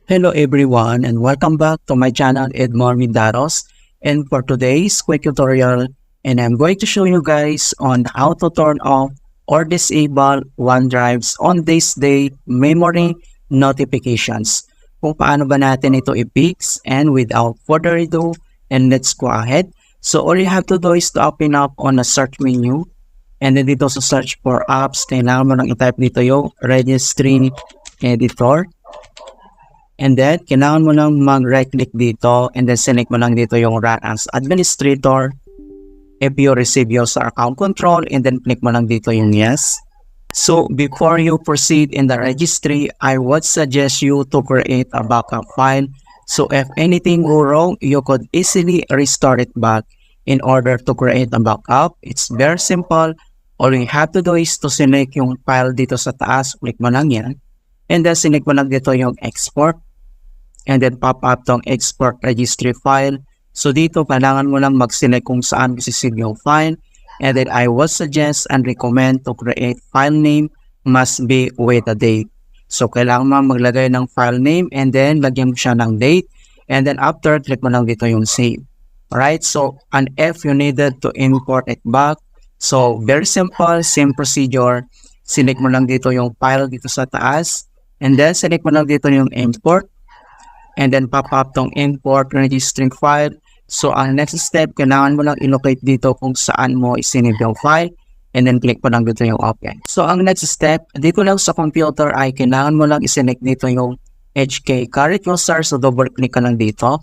Hello everyone and welcome back to my channel Edmar Mindaros, and for today's quick tutorial, and I'm going to show you guys on how to turn off or disable OneDrive's on this day memory notifications. Kung paano ba natin ito i-fix, and without further ado, and let's go ahead. So all you have to do is to open up on the search menu, and then dito sa search for apps, kailangan mo nang i-type dito yung registry editor. And then, kailangan mo lang mag-right click dito and then select mo lang dito yung run as administrator if you receive your account control, and then click mo lang dito yung yes. So, before you proceed in the registry, I would suggest you to create a backup file. So, if anything go wrong, you could easily restart it back. In order to create a backup, it's very simple. All you have to do is to select yung file dito sa taas, click mo lang yan. And then, select mo lang dito yung export. And then pop up tong export registry file. So dito kailangan mo lang mag-select kung saan i-save yung file. And then I would suggest and recommend to create file name must be with a date. So kailangan mo maglagay ng file name and then lagyan mo siya ng date. And then after, click mo lang dito yung save. Alright, so and if you needed to import it back, so very simple, same procedure. Select mo lang dito yung file dito sa taas. And then select mo lang dito yung import. And then pop up tong import registering file. So ang next step, kailangan mo lang i-locate dito kung saan mo isinave yung file. And then click mo lang dito yung open. So ang next step, dito lang sa computer ay kailangan mo lang i-select dito yung HK current user. So double click ka lang dito.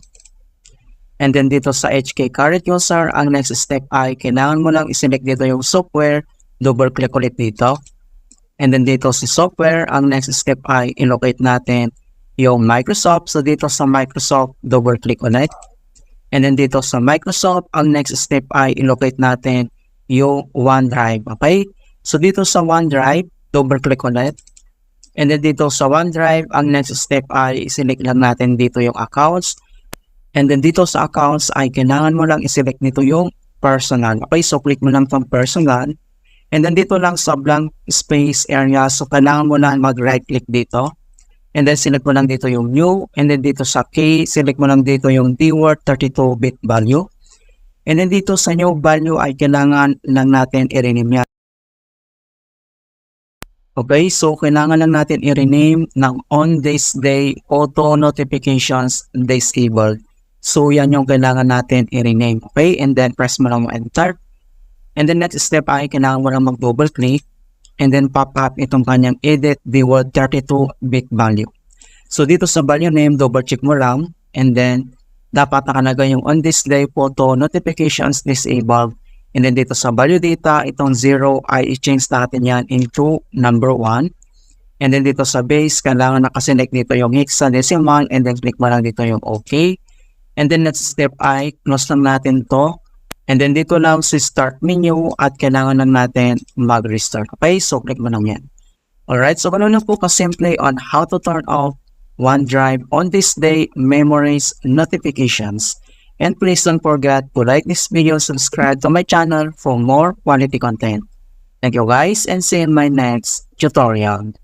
And then dito sa HK current user, ang next step ay kailangan mo lang i-select dito yung software. Double click ulit dito. And then dito sa software, ang next step ay i-locate natin yung Microsoft. So dito sa Microsoft, double click ulit. And then dito sa Microsoft, ang next step ay i-locate natin yung OneDrive. Okay? So dito sa OneDrive, double click ulit. And then dito sa OneDrive, ang next step ay i-select lang natin dito yung accounts. And then dito sa accounts ay kailangan mo lang i-select nito yung personal. Okay? So click mo lang tong personal. And then dito lang sa blank space area, so kailangan mo lang mag-right click dito. And then select mo lang dito yung new. And then dito sa key, select mo lang dito yung DWORD 32-bit value. And then dito sa new value ay kailangan lang natin i-rename yan. Okay, so kailangan lang natin i-rename ng on this day auto notifications disabled. So yan yung kailangan natin i-rename. Okay, and then press mo lang enter. And then next step ay kailangan mo lang mag-double click. And then pop up itong kanyang edit DWORD 32-bit value. So dito sa value name, double check mo lang. And then dapat nakalagay yung on this day photo notifications disabled. And then dito sa value data, itong 0 ay i-change natin yan into number 1. And then dito sa base, kailangan nakaselect dito yung hexadecimal. And then click mo lang dito yung OK. And then next step ay close lang natin to. And then dito lang sa start menu at kailangan lang natin mag-restart. Okay, so click mo lang yan. Alright, so ganun lang po kasimple on how to turn off OneDrive on this day memories notifications. And please don't forget to like this video, subscribe to my channel for more quality content. Thank you guys, and see you in my next tutorial.